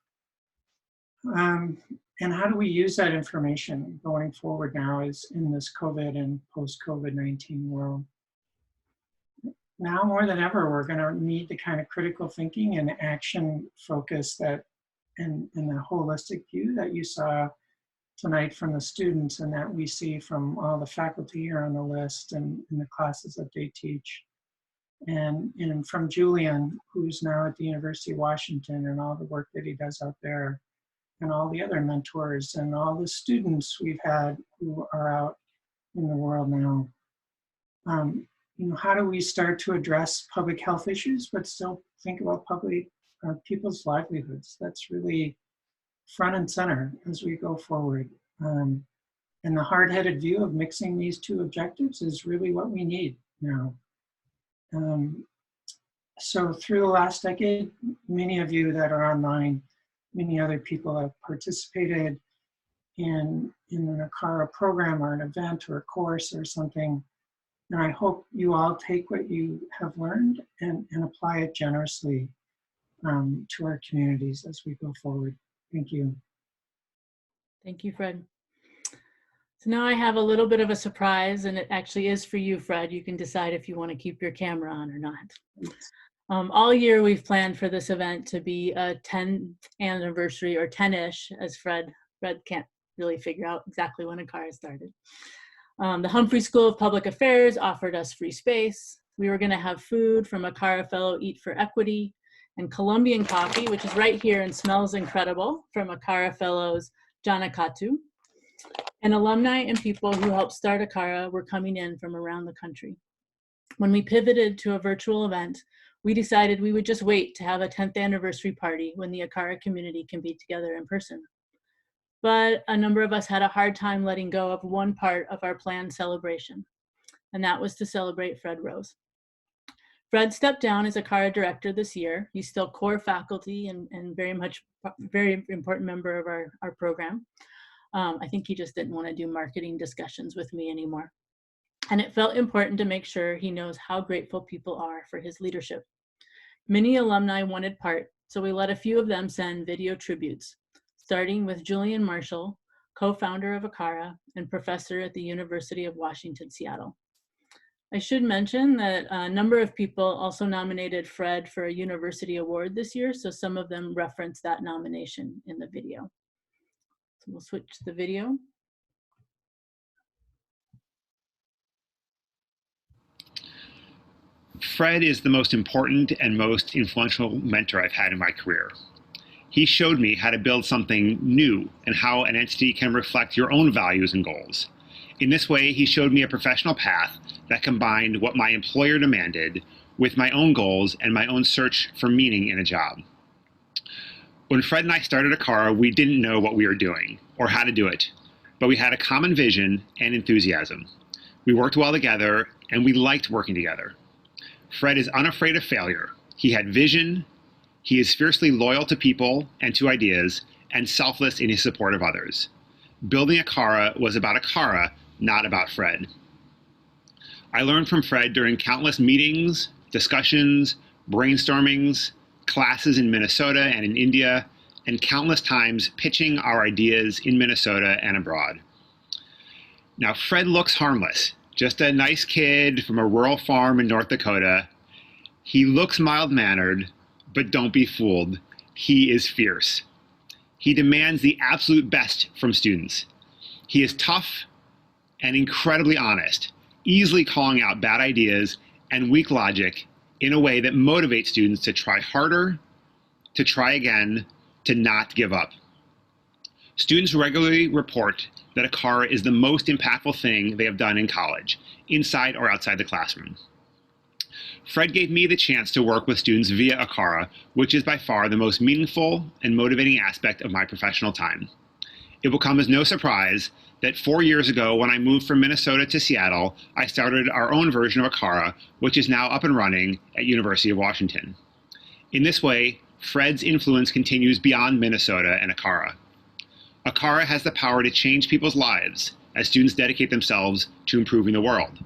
And how do we use that information going forward now is in this COVID and post-COVID-19 world? Now more than ever, we're gonna need the kind of critical thinking and action focus that, and the holistic view that you saw tonight from the students and that we see from all the faculty here on the list and in the classes that they teach. And from Julian, who's now at the University of Washington, and all the work that he does out there, and all the other mentors and all the students we've had who are out in the world now. You know, how do we start to address public health issues, but still think about people's livelihoods? That's really front and center as we go forward. And the hard-headed view of mixing these two objectives is really what we need now. So through the last decade, many of you that are online, many other people have participated in an Acara program or an event or a course or something. And I hope you all take what you have learned and apply it generously to our communities as we go forward. Thank you. Thank you, Fred. So now I have a little bit of a surprise, and it actually is for you, Fred. You can decide if you want to keep your camera on or not. All year we've planned for this event to be a 10th anniversary, or 10-ish, as Fred can't really figure out exactly when Acara started. The Humphrey School of Public Affairs offered us free space. We were going to have food from Acara fellow Eat for Equity, and Colombian coffee, which is right here and smells incredible, from Acara fellows Janakatu. And alumni and people who helped start Acara were coming in from around the country. When we pivoted to a virtual event, we decided we would just wait to have a 10th anniversary party when the Acara community can be together in person. But a number of us had a hard time letting go of one part of our planned celebration, and that was to celebrate Fred Rose. Fred stepped down as Acara director this year. He's still core faculty and very important member of our program. I think he just didn't want to do marketing discussions with me anymore. And it felt important to make sure he knows how grateful people are for his leadership. Many alumni wanted part, so we let a few of them send video tributes, starting with Julian Marshall, co-founder of Acara and professor at the University of Washington, Seattle. I should mention that a number of people also nominated Fred for a university award this year, so some of them referenced that nomination in the video. So we'll switch to the video. Fred is the most important and most influential mentor I've had in my career. He showed me how to build something new and how an entity can reflect your own values and goals. In this way, he showed me a professional path that combined what my employer demanded with my own goals and my own search for meaning in a job. When Fred and I started Acara, we didn't know what we were doing or how to do it, but we had a common vision and enthusiasm. We worked well together, and we liked working together. Fred is unafraid of failure. He had vision, he is fiercely loyal to people and to ideas, and selfless in his support of others. Building Acara was about Acara, not about Fred. I learned from Fred during countless meetings, discussions, brainstormings, classes in Minnesota and in India, and countless times pitching our ideas in Minnesota and abroad. Now, Fred looks harmless, just a nice kid from a rural farm in North Dakota. He looks mild-mannered, but don't be fooled. He is fierce. He demands the absolute best from students. He is tough and incredibly honest, easily calling out bad ideas and weak logic in a way that motivates students to try harder, to try again, to not give up. Students regularly report that Acara is the most impactful thing they have done in college, inside or outside the classroom. Fred gave me the chance to work with students via Acara, which is by far the most meaningful and motivating aspect of my professional time. It will come as no surprise that 4 years ago, when I moved from Minnesota to Seattle, I started our own version of Acara, which is now up and running at University of Washington. In this way, Fred's influence continues beyond Minnesota and Acara. Acara has the power to change people's lives as students dedicate themselves to improving the world.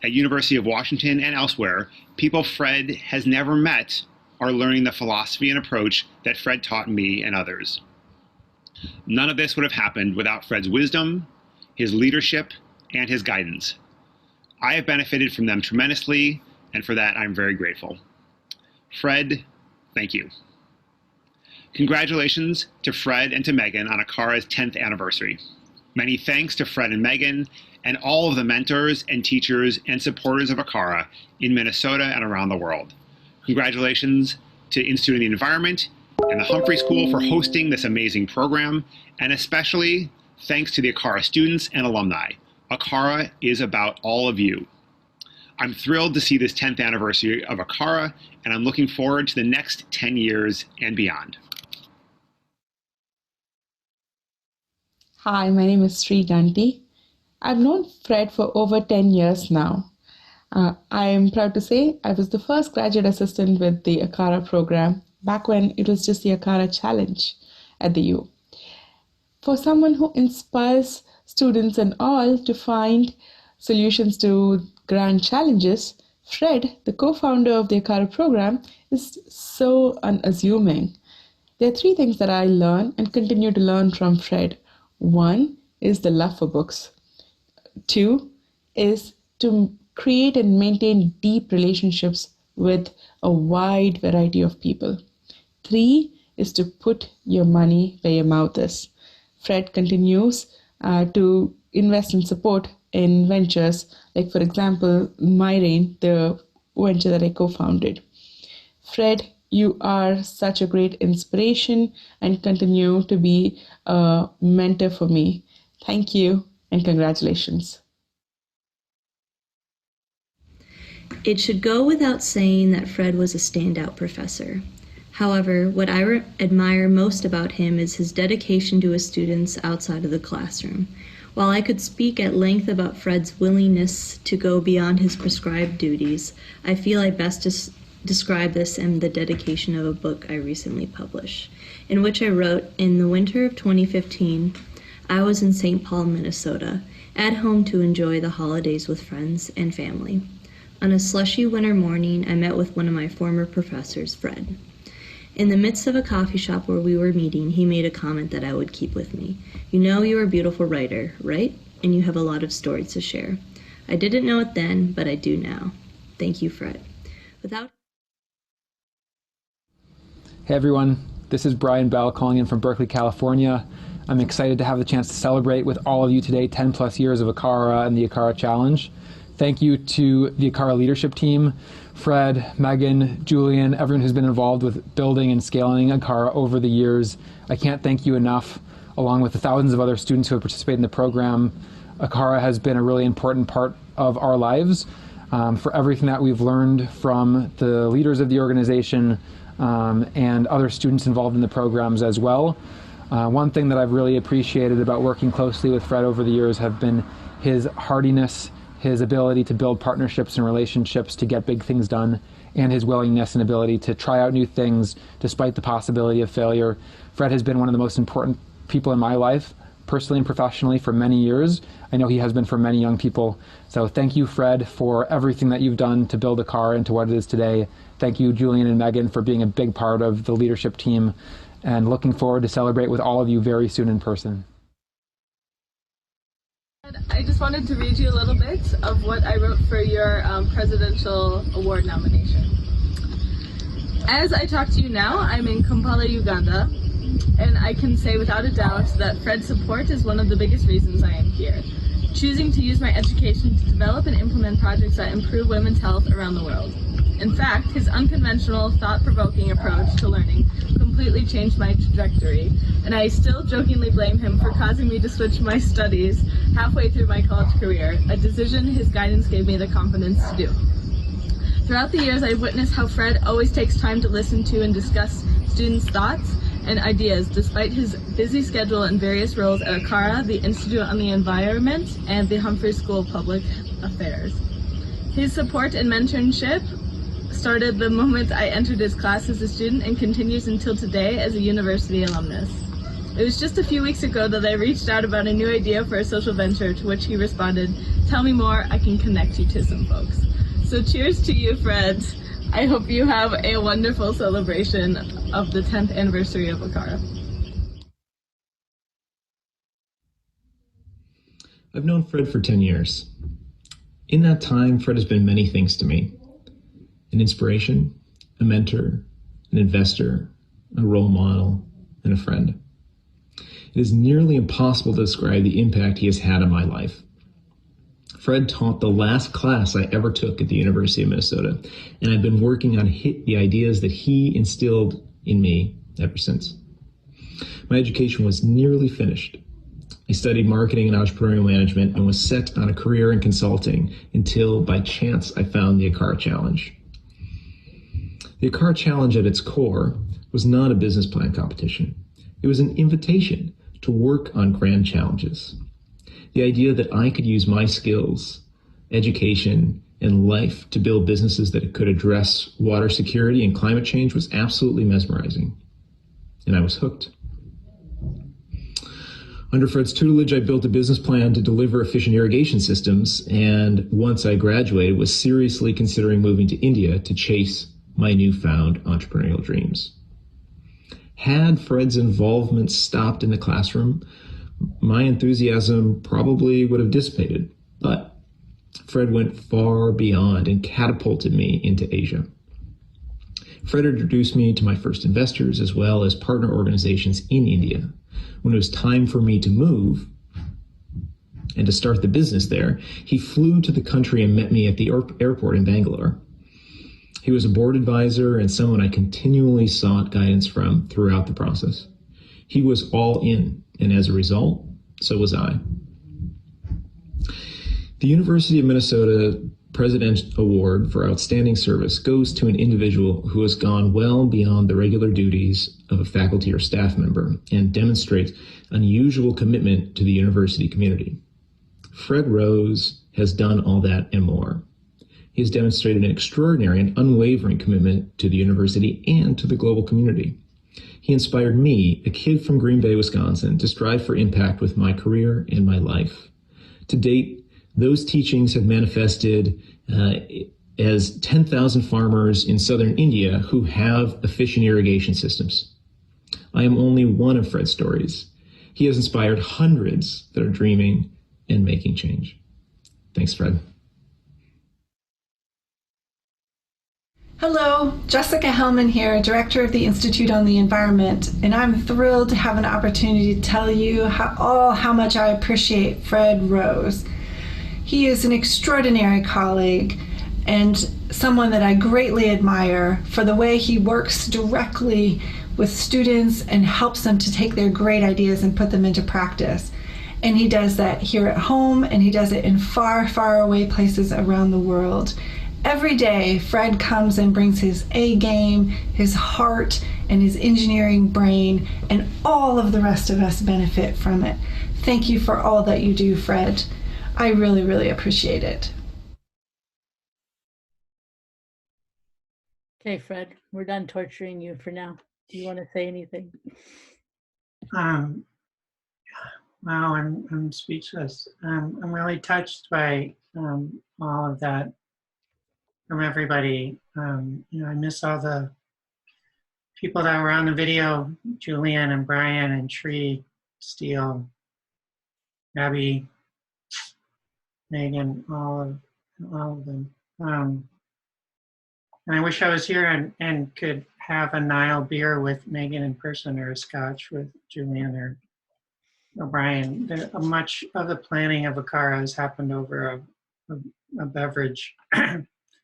At University of Washington and elsewhere, people Fred has never met are learning the philosophy and approach that Fred taught me and others. None of this would have happened without Fred's wisdom, his leadership, and his guidance. I have benefited from them tremendously, and for that I'm very grateful. Fred, thank you. Congratulations to Fred and to Megan on Acara's 10th anniversary. Many thanks to Fred and Megan and all of the mentors and teachers and supporters of Acara in Minnesota and around the world. Congratulations to Institute of the Environment and the Humphrey School for hosting this amazing program, and especially thanks to the Acara students and alumni. Acara is about all of you. I'm thrilled to see this 10th anniversary of Acara, and I'm looking forward to the next 10 years and beyond. Hi, my name is Sri Ganti. I've known Fred for over 10 years now. I am proud to say I was the first graduate assistant with the Acara program back when it was just the Acara Challenge at the U. For someone who inspires students and all to find solutions to grand challenges, Fred, the co-founder of the Acara program, is so unassuming. There are 3 things that I learn and continue to learn from Fred. 1 is the love for books. 2 is to create and maintain deep relationships with a wide variety of people. 3 is to put your money where your mouth is. Fred continues to invest and support in ventures like, for example, Myrain, the venture that I co-founded. Fred, you are such a great inspiration and continue to be a mentor for me. Thank you and congratulations. It should go without saying that Fred was a standout professor. However, what I admire most about him is his dedication to his students outside of the classroom. While I could speak at length about Fred's willingness to go beyond his prescribed duties, I feel I best describe this in the dedication of a book I recently published, in which I wrote, in the winter of 2015, I was in St. Paul, Minnesota, at home to enjoy the holidays with friends and family. On a slushy winter morning, I met with one of my former professors, Fred. In the midst of a coffee shop where we were meeting, he made a comment that I would keep with me. You know you're a beautiful writer, right? And you have a lot of stories to share. I didn't know it then, but I do now. Thank you, Fred. Hey everyone, this is Brian Bell calling in from Berkeley, California. I'm excited to have the chance to celebrate with all of you today 10 plus years of Acara and the Acara Challenge. Thank you to the Acara leadership team, Fred, Megan, Julian, everyone who's been involved with building and scaling Acara over the years. I can't thank you enough, along with the thousands of other students who have participated in the program. Acara has been a really important part of our lives for everything that we've learned from the leaders of the organization and other students involved in the programs as well. One thing that I've really appreciated about working closely with Fred over the years have been his hardiness, his ability to build partnerships and relationships to get big things done, and his willingness and ability to try out new things despite the possibility of failure. Fred has been one of the most important people in my life, personally and professionally, for many years. I know he has been for many young people. So thank you, Fred, for everything that you've done to build Acara into what it is today. Thank you, Julian and Megan, for being a big part of the leadership team, and looking forward to celebrate with all of you very soon in person. I just wanted to read you a little bit of what I wrote for your presidential award nomination. As I talk to you now, I'm in Kampala, Uganda, and I can say without a doubt that Fred's support is one of the biggest reasons I am here. Choosing to use my education to develop and implement projects that improve women's health around the world. In fact, his unconventional, thought-provoking approach to learning completely changed my trajectory, and I still jokingly blame him for causing me to switch my studies halfway through my college career, a decision his guidance gave me the confidence to do. Throughout the years, I've witnessed how Fred always takes time to listen to and discuss students' thoughts and ideas, despite his busy schedule and various roles at Acara, the Institute on the Environment, and the Humphrey School of Public Affairs. His support and mentorship started the moment I entered his class as a student and continues until today as a university alumnus. It was just a few weeks ago that I reached out about a new idea for a social venture, to which he responded, "Tell me more, I can connect you to some folks." So cheers to you, Fred. I hope you have a wonderful celebration of the 10th anniversary of Acara. I've known Fred for 10 years. In that time, Fred has been many things to me. An inspiration, a mentor, an investor, a role model, and a friend. It is nearly impossible to describe the impact he has had on my life. Fred taught the last class I ever took at the University of Minnesota, and I've been working on the ideas that he instilled in me ever since. My education was nearly finished. I studied marketing and entrepreneurial management and was set on a career in consulting until, by chance, I found the Acara Challenge. The Acara Challenge at its core was not a business plan competition. It was an invitation to work on grand challenges. The idea that I could use my skills, education, and life to build businesses that could address water security and climate change was absolutely mesmerizing. And I was hooked. Under Fred's tutelage, I built a business plan to deliver efficient irrigation systems, and once I graduated, was seriously considering moving to India to chase my newfound entrepreneurial dreams. Had Fred's involvement stopped in the classroom, my enthusiasm probably would have dissipated, but Fred went far beyond and catapulted me into Asia. Fred introduced me to my first investors as well as partner organizations in India. When it was time for me to move and to start the business there, he flew to the country and met me at the airport in Bangalore. He was a board advisor and someone I continually sought guidance from throughout the process. He was all in, and as a result, so was I. The University of Minnesota President Award for Outstanding Service goes to an individual who has gone well beyond the regular duties of a faculty or staff member and demonstrates unusual commitment to the university community. Fred Rose has done all that and more. He has demonstrated an extraordinary and unwavering commitment to the university and to the global community. He inspired me, a kid from Green Bay, Wisconsin, to strive for impact with my career and my life. To date, those teachings have manifested as 10,000 farmers in southern India who have efficient irrigation systems. I am only one of Fred's stories. He has inspired hundreds that are dreaming and making change. Thanks, Fred. Hello, Jessica Hellman here, Director of the Institute on the Environment, and I'm thrilled to have an opportunity to tell you how much I appreciate Fred Rose. He is an extraordinary colleague and someone that I greatly admire for the way he works directly with students and helps them to take their great ideas and put them into practice. And he does that here at home, and he does it in far, far away places around the world. Every day, Fred comes and brings his A game, his heart, and his engineering brain, and all of the rest of us benefit from it. Thank you for all that you do, Fred. I really, really appreciate it. Okay, Fred, we're done torturing you for now. Do you want to say anything? Wow, I'm speechless. I'm really touched by all of that from everybody. I miss all the people that were on the video, Julian and Brian and Tree, Steele, Abby, Megan, all of them. And I wish I was here and could have a Nile beer with Megan in person, or a scotch with Julian or Brian. Much of the planning of Acara has happened over a beverage.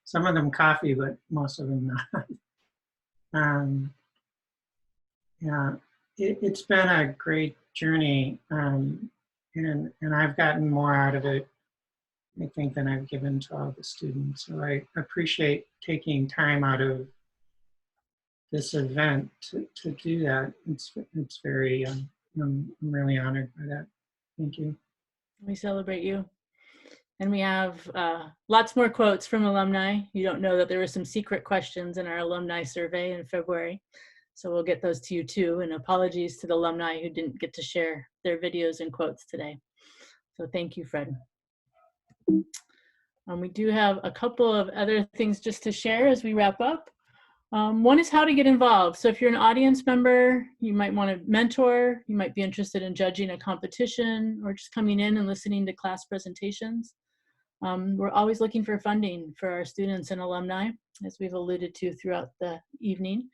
Some of them coffee, but most of them not. Yeah, it's been a great journey, and I've gotten more out of it, I think, than I've given to all the students. So I appreciate taking time out of this event to do that. It's very, I'm really honored by that. Thank you. We celebrate you. And we have lots more quotes from alumni. You don't know that there were some secret questions in our alumni survey in February. So we'll get those to you too. And apologies to the alumni who didn't get to share their videos and quotes today. So thank you, Fred. We do have a couple of other things just to share as we wrap up. One is how to get involved. So if you're an audience member, you might want to mentor, you might be interested in judging a competition or just coming in and listening to class presentations. We're always looking for funding for our students and alumni, as we've alluded to throughout the evening.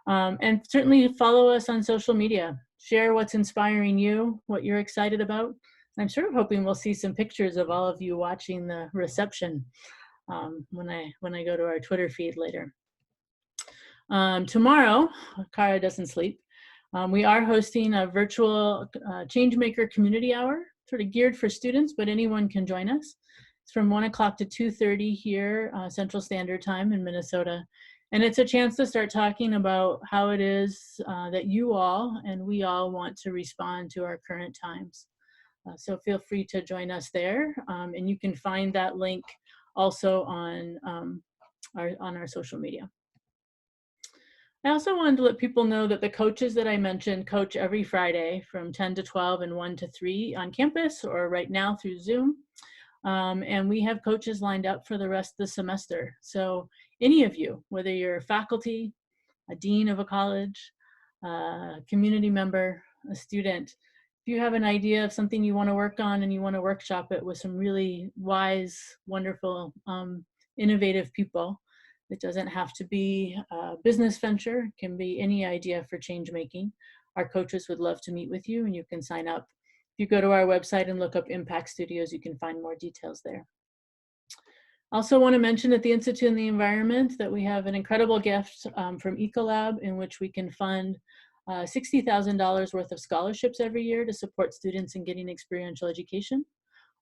And certainly follow us on social media. Share what's inspiring you, what you're excited about. I'm sort of hoping we'll see some pictures of all of you watching the reception when I go to our Twitter feed later. Tomorrow, Acara doesn't sleep. We are hosting a virtual Changemaker community hour, sort of geared for students, but anyone can join us. It's from 1 o'clock to 2:30 here, Central Standard Time in Minnesota. And it's a chance to start talking about how it is that you all and we all want to respond to our current times. So feel free to join us there. And you can find that link also on our social media. I also wanted to let people know that the coaches that I mentioned coach every Friday from 10 to 12 and 1 to 3 on campus or right now through Zoom. And we have coaches lined up for the rest of the semester. So any of you, whether you're a faculty, a dean of a college, a community member, a student, if you have an idea of something you want to work on and you want to workshop it with some really wise, wonderful, innovative people, it doesn't have to be a business venture. It can be any idea for change making. Our coaches would love to meet with you, and you can sign up. If you go to our website and look up Impact Studios, you can find more details there. Also want to mention at the Institute on the Environment that we have an incredible gift from Ecolab in which we can fund $60,000 worth of scholarships every year to support students in getting experiential education,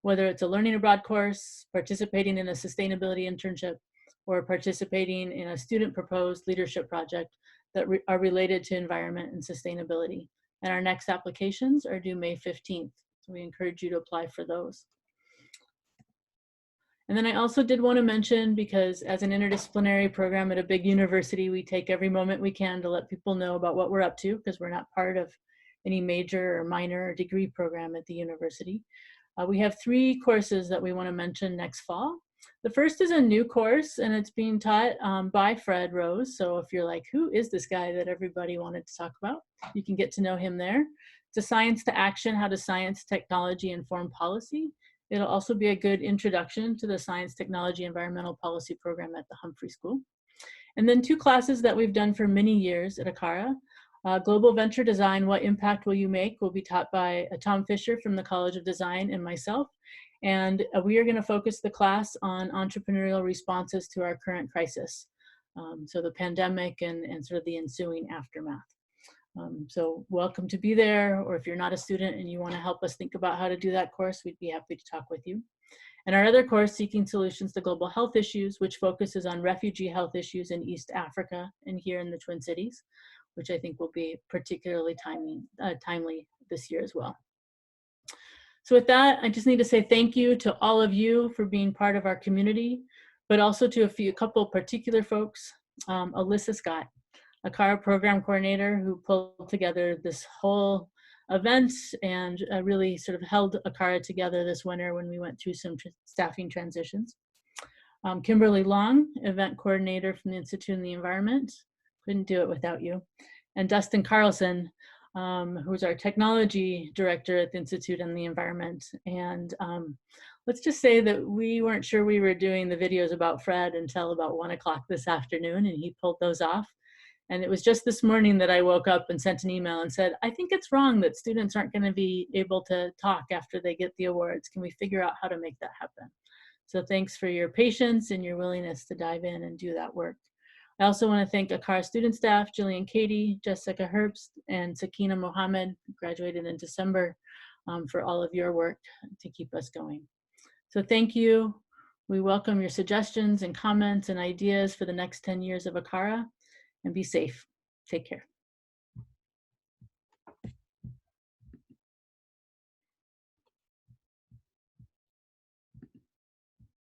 whether it's a learning abroad course, participating in a sustainability internship, or participating in a student-proposed leadership project that are related to environment and sustainability. And our next applications are due May 15th. So we encourage you to apply for those. And then I also did want to mention, because as an interdisciplinary program at a big university, we take every moment we can to let people know about what we're up to, because we're not part of any major or minor or degree program at the university. We have 3 courses that we want to mention next fall. The first is a new course, and it's being taught by Fred Rose. So if you're like, who is this guy that everybody wanted to talk about? You can get to know him there. It's a Science to Action, How to Science, Technology, Inform Policy. It'll also be a good introduction to the Science, Technology, Environmental Policy program at the Humphrey School. And then 2 classes that we've done for many years at Acara. Global Venture Design, What Impact Will You Make? Will be taught by Tom Fisher from the College of Design and myself. And we are going to focus the class on entrepreneurial responses to our current crisis. So the pandemic and sort of the ensuing aftermath. So welcome to be there, or if you're not a student and you want to help us think about how to do that course, we'd be happy to talk with you. And our other course, Seeking Solutions to Global Health Issues, which focuses on refugee health issues in East Africa and here in the Twin Cities, which I think will be particularly timely this year as well. So with that, I just need to say thank you to all of you for being part of our community, but also to a couple particular folks. Alyssa Scott, Acara program coordinator, who pulled together this whole event and really sort of held Acara together this winter when we went through some staffing transitions. Kimberly Long, event coordinator from the Institute on the Environment. Couldn't do it without you. And Dustin Carlson, who's our technology director at the Institute on the Environment. And let's just say that we weren't sure we were doing the videos about Fred until about 1 o'clock this afternoon, and he pulled those off. And it was just this morning that I woke up and sent an email and said, I think it's wrong that students aren't going to be able to talk after they get the awards. Can we figure out how to make that happen? So thanks for your patience and your willingness to dive in and do that work. I also want to thank Acara student staff, Jillian Katie, Jessica Herbst, and Sakina Mohammed, who graduated in December, for all of your work to keep us going. So thank you. We welcome your suggestions and comments and ideas for the next 10 years of Acara, and be safe. Take care.